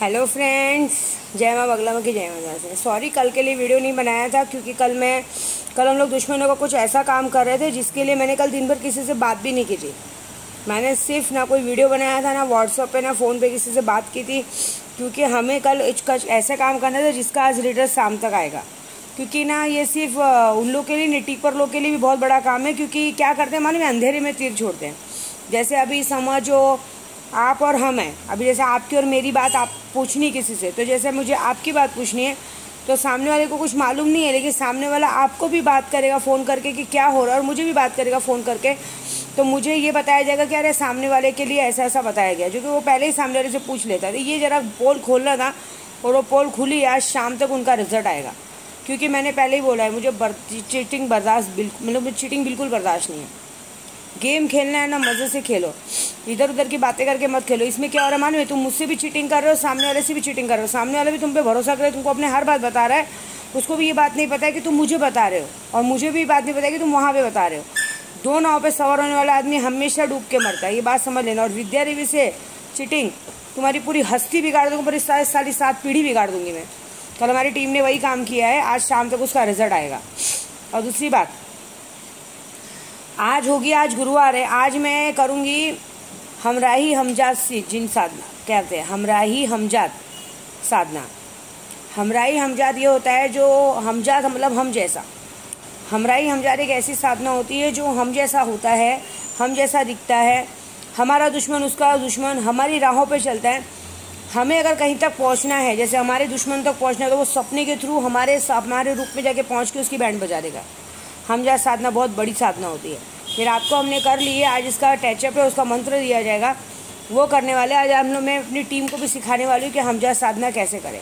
Hello friends, जय माँ बगला माँ की जय माता से। सॉरी कल के लिए वीडियो नहीं बनाया था क्योंकि कल हम लोग दुश्मनों का कुछ ऐसा काम कर रहे थे जिसके लिए मैंने कल दिन भर किसी से बात भी नहीं की थी। मैंने सिर्फ ना कोई वीडियो बनाया था, ना व्हाट्सएप पे ना फ़ोन पे किसी से बात की थी, क्योंकि हमें कल ऐसा काम करना था जिसका आज रिजल्ट शाम तक आएगा। क्योंकि ना ये सिर्फ उन लोग के लिए नहीं, टिपर लोग के लिए भी बहुत बड़ा काम है। क्योंकि क्या करते हैं मालूम है, अंधेरे में तीर छोड़ते हैं। जैसे अभी समझो आप और हम हैं, अभी जैसे आपकी और मेरी बात आप पूछनी किसी से, तो जैसे मुझे आपकी बात पूछनी है तो सामने वाले को कुछ मालूम नहीं है, लेकिन सामने वाला आपको भी बात करेगा फ़ोन करके कि क्या हो रहा है, और मुझे भी बात करेगा फ़ोन करके। तो मुझे ये बताया जाएगा कि अरे सामने वाले के लिए ऐसा ऐसा बताया गया, जो कि वो पहले ही सामने वाले से पूछ लेता था। ये ज़रा पोल खोलना था और वो पोल खुली, आज शाम तक उनका रिजल्ट आएगा। क्योंकि मैंने पहले ही बोला है, मुझे चीटिंग बर्दाश्त मतलब चीटिंग बिल्कुल बर्दाश्त नहीं है। गेम खेलना है ना, मज़े से खेलो, इधर उधर की बातें करके मत खेलो। इसमें क्या हो रहा है मालूम है, तुम मुझसे भी चीटिंग कर रहे हो, सामने वाले से भी चीटिंग कर रहे हो। सामने वाला भी तुम पे भरोसा करे, तुमको अपने हर बात बता रहा है, उसको भी ये बात नहीं पता है कि तुम मुझे बता रहे हो, और मुझे भी बात नहीं पता है कि तुम वहाँ पे बता रहे हो। दो नाव पे सवार होने वाला आदमी हमेशा डूब के मरता है, ये बात समझ लेना। और विद्या देवी से चीटिंग तुम्हारी पूरी हस्ती बिगाड़ दूँगी, पूरी सारी 7 पीढ़ी बिगाड़ दूँगी मैं। कल हमारी टीम ने वही काम किया है, आज शाम तक उसका रिजल्ट आएगा। और दूसरी बात, आज गुरुवार है, आज मैं करूँगी हमराही हमजात जिन साधना, क्या कहते हैं, हमराही हमजात साधना। हमराही हमजात ये होता है, जो हमजात मतलब हम जैसा। हमराही हमजात एक ऐसी साधना होती है जो हम जैसा होता है, हम जैसा दिखता है, हमारा दुश्मन उसका दुश्मन, हमारी राहों पे चलता है। हमें अगर कहीं तक पहुंचना है, जैसे हमारे दुश्मन तक पहुंचना है, तो वो सपने के थ्रू हमारे रूप में जाके पहुंच के उसकी बैंड बजा देगा। हमजात साधना बहुत बड़ी साधना होती है। फिर रात को हमने कर ली है, आज इसका टचअप है, उसका मंत्र दिया जाएगा, वो करने वाले। आज हम लोग, मैं अपनी टीम को भी सिखाने वाली हूँ कि हमजात साधना कैसे करें।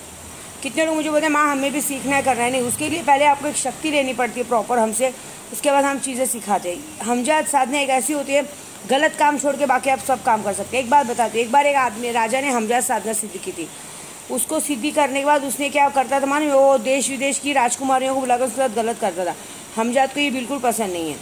कितने लोग मुझे बोलते हैं माँ हमें भी सीखना है, करना है। नहीं, उसके लिए पहले आपको एक शक्ति लेनी पड़ती है प्रॉपर हमसे, उसके बाद हम चीज़ें सिखाते हैं। हमजात साधना एक ऐसी होती है, गलत काम छोड़ के बाकी आप सब काम कर सकते हैं। एक बात बताती हूँ, एक बार एक आदमी राजा ने हमजात साधना सिद्ध की थी। उसको सिद्धि करने के बाद उसने क्या करता था माने, वो देश विदेश की राजकुमारियों को बुलाकर उसके साथ गलत करता था। हमजात को ये बिल्कुल पसंद नहीं है।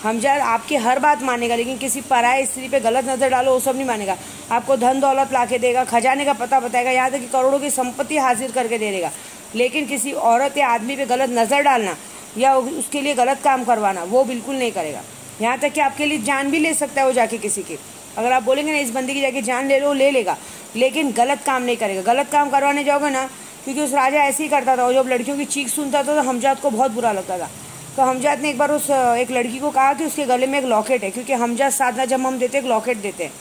हमजात आपकी हर बात मानेगा, लेकिन किसी पराये स्त्री पे गलत नज़र डालो वो सब नहीं मानेगा। आपको धन दौलत ला के देगा, खजाने का पता बताएगा, यहाँ तक कि करोड़ों की संपत्ति हासिल करके दे देगा। लेकिन किसी औरत या आदमी पे गलत नज़र डालना या उसके लिए गलत काम करवाना, वो बिल्कुल नहीं करेगा। यहाँ तक कि आपके लिए जान भी ले सकता है वो जाके किसी की। अगर आप बोलेंगे ना इस बंदी की जाके जान ले लो, ले लेगा, लेकिन गलत काम नहीं करेगा। गलत काम करवाने जाओगे ना, क्योंकि उस राजा ऐसे ही करता था, वो जब लड़कियों की चीख सुनता था तो हमजात को बहुत बुरा लगता था। तो हमजात ने एक बार उस एक लड़की को कहा कि उसके गले में एक लॉकेट है, क्योंकि हमजात साधना जब हम देते एक लॉकेट देते हैं,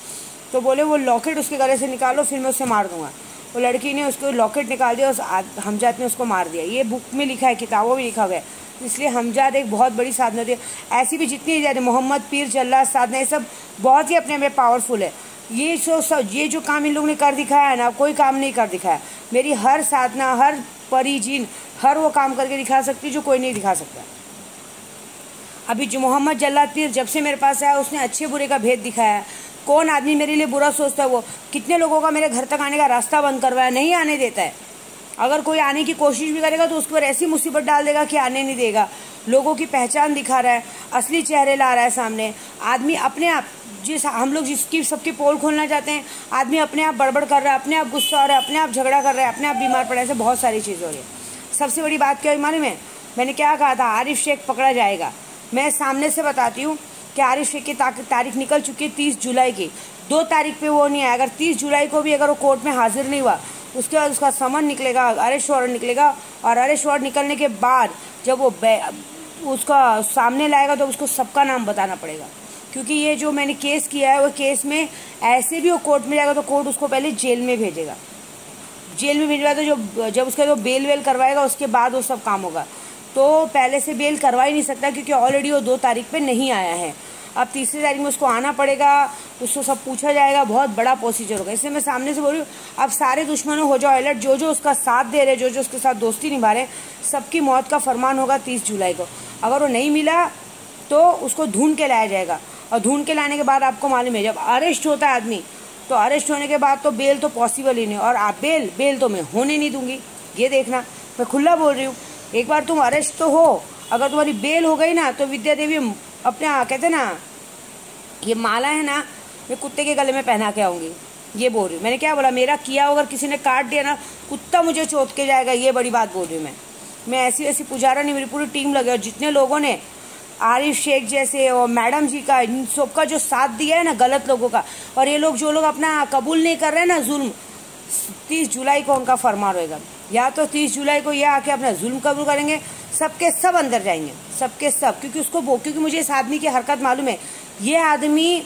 तो बोले वो लॉकेट उसके गले से निकालो, फिर मैं उससे मार दूंगा। वो लड़की ने उसको लॉकेट निकाल दिया, उस हमजात ने उसको मार दिया। ये बुक में लिखा है, किताबों में लिखा गया है। इसलिए हमजात एक बहुत बड़ी साधना होती है। ऐसी भी जितनी ज़्यादा मोहम्मद पीर जल्लाद साधना, ये सब बहुत ही अपने में पावरफुल है। ये जो काम इन लोगों ने कर दिखाया है ना, कोई काम नहीं कर दिखाया। मेरी हर साधना, हर परी जिन, हर वो काम करके दिखा सकती जो कोई नहीं दिखा सकता। अभी जो मोहम्मद जल्लाद पीर जब से मेरे पास आया, उसने अच्छे बुरे का भेद दिखाया। कौन आदमी मेरे लिए बुरा सोचता है, वो कितने लोगों का मेरे घर तक आने का रास्ता बंद करवाया, नहीं आने देता है। अगर कोई आने की कोशिश भी करेगा तो उसके ऊपर ऐसी मुसीबत डाल देगा कि आने नहीं देगा। लोगों की पहचान दिखा रहा है, असली चेहरे ला रहा है सामने। आदमी अपने आप, हम लोग जिसकी सबकी पोल खोलना चाहते हैं, आदमी अपने आप बड़बड़ कर रहा है, अपने आप गुस्सा हो रहा है, अपने आप झगड़ा कर रहा है, अपने आप बीमार पड़ा है। ऐसे बहुत सारी चीज़ हो रही है। सबसे बड़ी बात क्या है मालूम है, मैंने क्या कहा था, आरिफ शेख पकड़ा जाएगा। मैं सामने से बताती हूँ कि आरिफ शेख की तारीख निकल चुकी है 30 जुलाई की। 2 तारीख पे वो नहीं आया। अगर 30 जुलाई को भी अगर वो कोर्ट में हाजिर नहीं हुआ, उसके बाद उसका समन निकलेगा, अरेस्ट वारंट निकलेगा, और अरेस्ट वारंट निकलने के बाद जब वो उसका सामने लाएगा तो उसको सबका नाम बताना पड़ेगा। क्योंकि ये जो मैंने केस किया है, वो केस में ऐसे भी वो कोर्ट में जाएगा तो कोर्ट उसको पहले जेल में भेजेगा। जेल में भिजवा तो जब उसका जो बेल वेल करवाएगा उसके बाद वो सब काम होगा। तो पहले से बेल करवा ही नहीं सकता, क्योंकि ऑलरेडी वो 2 तारीख पे नहीं आया है। अब 3री तारीख में उसको आना पड़ेगा, उसको सब पूछा जाएगा, बहुत बड़ा प्रोसीजर होगा। इसलिए मैं सामने से बोल रही हूँ, अब सारे दुश्मनों हो जाओ अलर्ट। जो उसका साथ दे रहे, जो उसके साथ दोस्ती निभा रहे, सबकी मौत का फरमान होगा 30 जुलाई को। अगर वो नहीं मिला तो उसको ढूंढ के लाया जाएगा, और ढूंढ के लाने के बाद आपको मालूम है, जब अरेस्ट होता है आदमी, तो अरेस्ट होने के बाद तो बेल तो पॉसिबल ही नहीं। और आप बेल तो मैं होने नहीं दूंगी, ये देखना, मैं खुला बोल रही हूँ। एक बार तुम अरेस्ट तो हो, अगर तुम्हारी बेल हो गई ना, तो विद्या देवी अपने कहते ना, ये माला है ना, मैं कुत्ते के गले में पहना के आऊँगी। ये बोल रही हूँ। मैंने क्या बोला, मेरा किया अगर किसी ने काट दिया ना, कुत्ता मुझे चोट के जाएगा, ये बड़ी बात बोल रही हूँ मैं ऐसी ऐसी पुजारा नहीं, मेरी पूरी टीम लगे। और जितने लोगों ने आरिफ शेख जैसे और मैडम जी का, इन सबका जो साथ दिया है ना गलत लोगों का, और ये लोग जो लोग अपना कबूल नहीं कर रहे हैं ना जुल्म, 30 जुलाई को उनका फरमान होएगा। या तो 30 जुलाई को ये आके अपना जुल्म कबूल करेंगे, सबके सब अंदर जाएंगे, सबके सब, क्योंकि मुझे इस आदमी की हरकत मालूम है। ये आदमी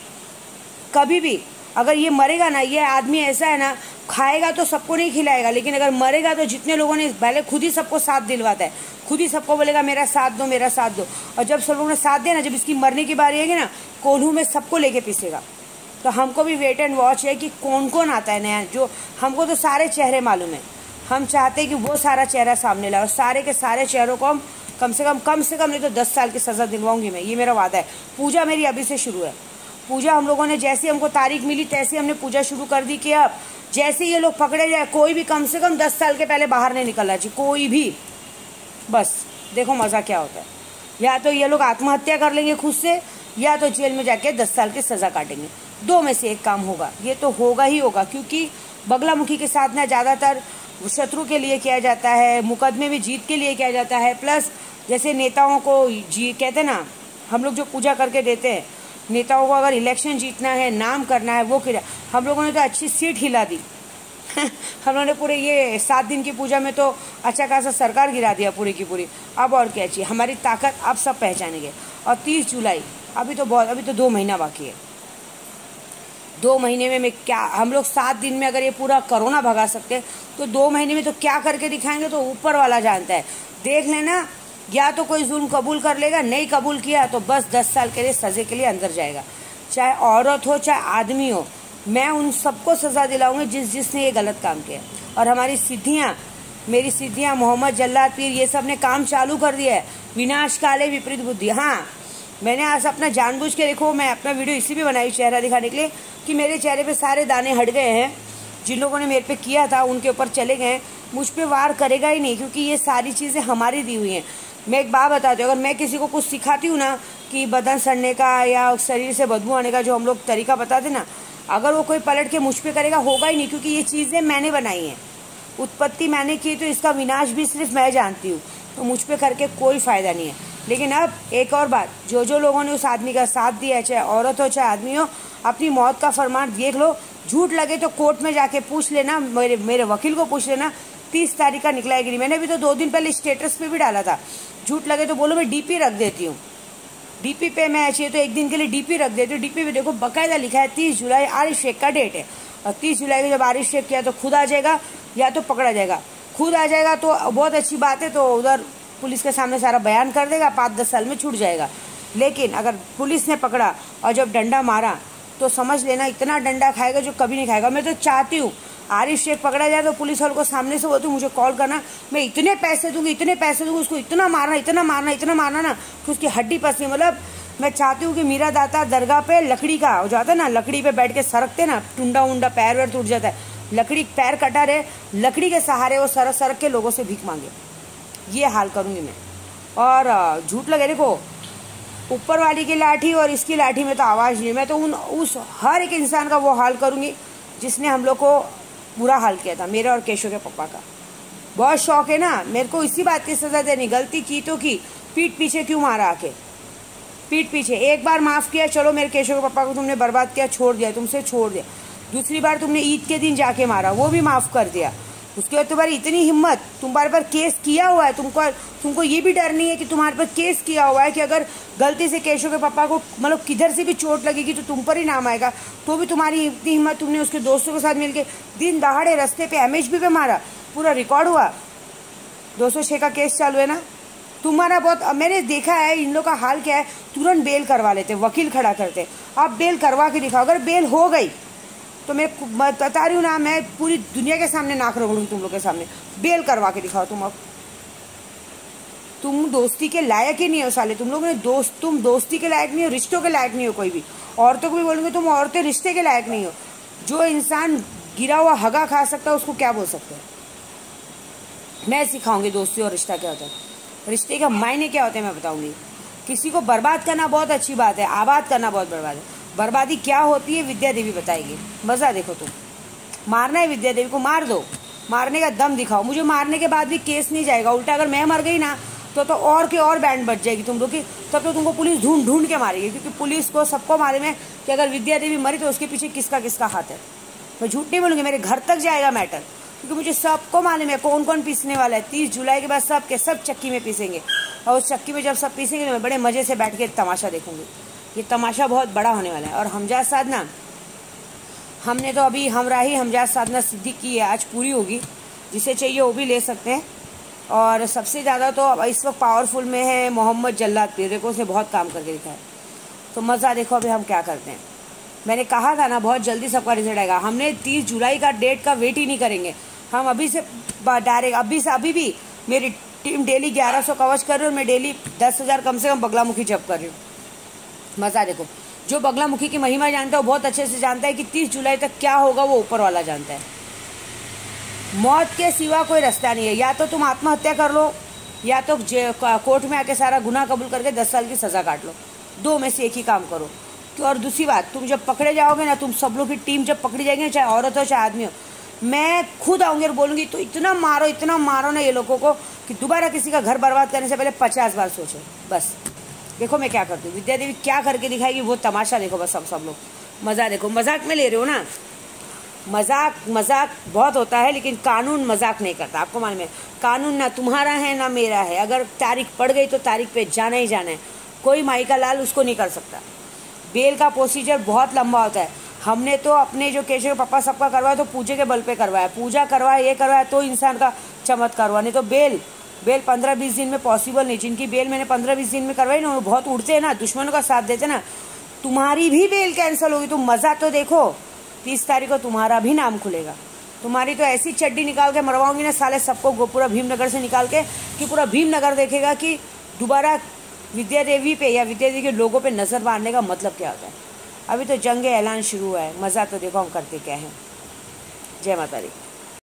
कभी भी अगर ये मरेगा ना, ये आदमी ऐसा है ना, खाएगा तो सबको नहीं खिलाएगा, लेकिन अगर मरेगा तो जितने लोगों ने पहले खुद ही सबको साथ दिलवाता है, खुद ही सबको बोलेगा मेरा साथ दो, मेरा साथ दो। और जब सब लोगों ने साथ दिया ना, जब इसकी मरने की बारी आएगी ना, कोल्हू में सबको लेके पीसेगा। तो हमको भी वेट एंड वॉच है कि कौन कौन आता है नया। जो हमको तो सारे चेहरे मालूम है, हम चाहते हैं कि वो सारा चेहरा सामने लाए, और सारे के सारे चेहरों को हम कम से कम नहीं तो 10 साल की सजा दिलवाऊंगी मैं, ये मेरा वादा है। पूजा मेरी अभी से शुरू है। पूजा हम लोगों ने जैसे हमको तारीख मिली तैसे हमने पूजा शुरू कर दी कि अब जैसे ये लोग पकड़े जाए, कोई भी कम से कम 10 साल के पहले बाहर नहीं निकलना चाहिए, कोई भी। बस देखो मजा क्या होता है, या तो ये लोग आत्महत्या कर लेंगे खुद से, या तो जेल में जाके 10 साल की सजा काटेंगे। दो में से एक काम होगा, ये तो होगा ही होगा। क्योंकि बगलामुखी के साथ ना ज्यादातर शत्रु के लिए किया जाता है, मुकदमे में जीत के लिए किया जाता है। प्लस जैसे नेताओं को कहते हैं ना, हम लोग जो पूजा करके देते हैं नेताओं को, अगर इलेक्शन जीतना है, नाम करना है, वो किया। हम लोगों ने तो अच्छी सीट हिला दी हम लोगों ने पूरे ये 7 दिन की पूजा में तो अच्छा खासा सरकार गिरा दिया पूरी की पूरी। अब और क्या चाहिए, हमारी ताकत अब सब पहचानेंगे। और 30 जुलाई अभी तो 2 महीना बाकी है। 2 महीने में क्या हम लोग 7 दिन में अगर ये पूरा कोरोना भगा सकते हैं, तो 2 महीने में तो क्या करके दिखाएंगे, तो ऊपर वाला जानता है। देख लेना, या तो कोई जुल्म कबूल कर लेगा, नहीं कबूल किया तो बस 10 साल के लिए सजे के लिए अंदर जाएगा। चाहे औरत हो चाहे आदमी हो, मैं उन सबको सजा दिलाऊंगी जिसने ये गलत काम किया। और हमारी सिद्धियां, मेरी सिद्धियां, मोहम्मद जल्लाद पीर, ये सब ने काम चालू कर दिया है। विनाश काले विपरीत बुद्धि। हाँ, मैंने आज अपना जानबूझ के, देखो मैं अपना वीडियो इसी भी बनाई चेहरा दिखाने के लिए कि मेरे चेहरे पे सारे दाने हट गए हैं। जिन लोगों ने मेरे पे किया था उनके ऊपर चले गए, मुझ पे वार करेगा ही नहीं, क्योंकि ये सारी चीजें हमारी दी हुई हैं। मैं एक बात बताती हूँ, अगर मैं किसी को कुछ सिखाती हूँ ना कि बदन सड़ने का या शरीर से बदबू आने का जो हम लोग तरीका बताते ना, अगर वो कोई पलट के मुझ पे करेगा, होगा ही नहीं, क्योंकि ये चीजें मैंने बनाई हैं, उत्पत्ति मैंने की, तो इसका विनाश भी सिर्फ मैं जानती हूँ। तो मुझ पे करके कोई फायदा नहीं है। लेकिन अब एक और बात, जो लोगों ने उस आदमी का साथ दिया है, चाहे औरत हो चाहे आदमी हो, अपनी मौत का फरमान देख लो। झूठ लगे तो कोर्ट में जाके पूछ लेना, मेरे वकील को पूछ लेना, 30 तारीख का निकला है कि नहीं। मैंने भी तो 2 दिन पहले स्टेटस पे भी डाला था, झूठ लगे तो बोलो मैं डीपी रख देती हूँ। डीपी पे मैं चाहिए तो एक दिन के लिए डीपी रख देती हूँ। डीपी पे देखो बकायदा लिखा है 30 जुलाई आरिफ शेख का डेट है, और 30 जुलाई को जब आरिफ शेख किया तो खुद आ जाएगा या तो पकड़ा जाएगा। खुद आ जाएगा तो बहुत अच्छी बात है, तो उधर पुलिस के सामने सारा बयान कर देगा, 5-10 साल में छूट जाएगा। लेकिन अगर पुलिस ने पकड़ा और जब डंडा मारा तो समझ लेना इतना डंडा खाएगा जो कभी नहीं खाएगा। मैं तो चाहती हूँ आरिफ शेख पकड़ा जाए तो पुलिस वालों को सामने से बोलती हूँ मुझे कॉल करना, मैं इतने पैसे दूंगी, उसको इतना मारना ना कि उसकी हड्डी पसली। मतलब मैं चाहती हूँ कि मीरा दाता दरगाह पे लकड़ी का हो जाता है ना, लकड़ी पे बैठ के सरकते ना, टुंडा उंडा पैर वैर टूट जाता है, लकड़ी पैर कटा रहे, लकड़ी के सहारे वो सरक के लोगों से भीख मांगे। ये हाल करूंगी मैं। और झूठ लगे, देखो ऊपर वाली की लाठी और इसकी लाठी में तो आवाज नहीं। मैं तो उस हर एक इंसान का वो हाल करूंगी जिसने हम लोग को बुरा हाल किया था, मेरे और केशव के पापा का। बहुत शौक है ना मेरे को इसी बात की सजा देनी, गलती की तो की, पीठ पीछे क्यों मारा आके, पीठ पीछे। एक बार माफ किया, चलो मेरे केशव के पापा को तुमने बर्बाद किया, छोड़ दिया, तुमसे छोड़ दिया। दूसरी बार तुमने ईद के दिन जाके मारा, वो भी माफ कर दिया। उसके बाद तुम्हारी इतनी हिम्मत, तुम्हारे पर केस किया हुआ है, तुमको ये भी डर नहीं है कि तुम्हारे पर केस किया हुआ है कि अगर गलती से केशव के पापा को मतलब किधर से भी चोट लगेगी तो तुम पर ही नाम आएगा। तो भी तुम्हारी इतनी हिम्मत, तुमने उसके दोस्तों के साथ मिलके दिन दहाड़े रास्ते पे MHB पे मारा, पूरा रिकॉर्ड हुआ। 206 का केस चालू है ना तुम्हारा। बहुत मैंने देखा है इन लोग का हाल क्या है, तुरंत बेल करवा लेते, वकील खड़ा करते। आप बेल करवा के दिखाओ, अगर बेल हो गई तो मैं बता रही हूँ ना, मैं पूरी दुनिया के सामने नाक रगड़ूंगी तुम लोग के सामने। बेल करवा के दिखाओ तुम। अब तुम दोस्ती के लायक ही नहीं हो साले, तुम लोग ने तुम दोस्ती के लायक नहीं हो, रिश्तों के लायक नहीं हो। कोई भी औरतों को भी बोलूंगे तुम औरतें रिश्ते के लायक नहीं हो। जो इंसान गिरा हुआ हगा खा सकता है उसको क्या बोल सकते हैं। मैं सिखाऊंगी दोस्ती और रिश्ता क्या होता है, रिश्ते का मायने क्या होते हैं मैं बताऊंगी। किसी को बर्बाद करना बहुत अच्छी बात है, आबाद करना बहुत बर्बाद है। बर्बादी क्या होती है विद्या देवी बताएगी, मजा देखो तुम। मारना है विद्या देवी को, मार दो, मारने का दम दिखाओ। मुझे मारने के बाद भी केस नहीं जाएगा, उल्टा अगर मैं मर गई ना तो और की और बैंड बच जाएगी तुम लोग की, तब तो तुमको पुलिस ढूंढ ढूंढ के मारेगी, क्योंकि पुलिस को सबको मालूम है कि अगर विद्या देवी मरी तो उसके पीछे किसका किसका हाथ है। मैं झूठ नहीं बोलूँगी, मेरे घर तक जाएगा मैटर, क्योंकि मुझे सबको मालूम है कौन कौन पीसने वाला है। 30 जुलाई के बाद सब के सब चक्की में पीसेंगे, और उस चक्की में जब सब पीसेंगे तो मैं बड़े मजे से बैठ के तमाशा देखूंगी। ये तमाशा बहुत बड़ा होने वाला है। और हमजाद साधना, हमने तो अभी हमराही हमजाद साधना सिद्धि की है, आज पूरी होगी, जिसे चाहिए वो भी ले सकते हैं। और सबसे ज़्यादा तो इस वक्त पावरफुल में है मोहम्मद जल्लाद पीर, देखो उसने बहुत काम करके दिखाया। तो मज़ा देखो अभी हम क्या करते हैं। मैंने कहा था ना बहुत जल्दी सबका रिजल्ट आएगा। हमने 30 जुलाई का डेट का वेट ही नहीं करेंगे, हम अभी से डायरेक्ट अभी भी मेरी टीम डेली 1100 कवच कर रही है और मैं डेली 10,000 कम से कम बगलामुखी जप कर रही हूँ। मज़ा देखो, जो बगलामुखी की महिमा जानता है वो बहुत अच्छे से जानता है कि 30 जुलाई तक क्या होगा, वो ऊपर वाला जानता है। मौत के सिवा कोई रास्ता नहीं है, या तो तुम आत्महत्या कर लो या तो कोर्ट में आके सारा गुनाह कबूल करके 10 साल की सज़ा काट लो, दो में से एक ही काम करो। और दूसरी बात, तुम जब पकड़े जाओगे ना, तुम सब लोग की टीम जब पकड़ी जाएगी, चाहे औरत हो चाहे आदमी हो, मैं खुद आऊँगी और बोलूँगी तो इतना मारो ना ये लोगों को कि दोबारा किसी का घर बर्बाद करने से पहले 50 बार सोचो। बस देखो मैं क्या करती हूँ, विद्या देवी क्या करके दिखाएगी वो तमाशा देखो। बस सब लोग मज़ा देखो। मजाक में ले रहे हो ना, मजाक बहुत होता है, लेकिन कानून मजाक नहीं करता। आपको मालूम है कानून ना तुम्हारा है ना मेरा है, अगर तारीख पड़ गई तो तारीख पे जाना ही जाना है, कोई माई का लाल उसको नहीं कर सकता। बेल का प्रोसीजर बहुत लंबा होता है। हमने तो अपने जो केशव पापा सबका करवाया तो पूजे के बल पे करवाया, पूजा करवाया, ये करवाया तो इंसान का चमत्कार हुआ, नहीं तो बेल 15-20 दिन में पॉसिबल नहीं। जिनकी बेल मैंने 15-20 दिन में करवाई ना, वो बहुत उड़ते हैं ना, दुश्मनों का साथ देते ना, तुम्हारी भी बेल कैंसिल होगी। तुम मज़ा तो देखो, 30 तारीख को तुम्हारा भी नाम खुलेगा। तुम्हारी तो ऐसी चड्डी निकाल के मरवाऊंगी ना साले सबको, पूरा भीमनगर से निकाल के, कि पूरा भीमनगर देखेगा कि दोबारा विद्या देवी पे या विद्या देवी के लोगों पे नज़र मारने का मतलब क्या होता है। अभी तो जंग ऐलान शुरू हुआ है, मज़ा तो देखो हम करते क्या हैं। जय माता दी।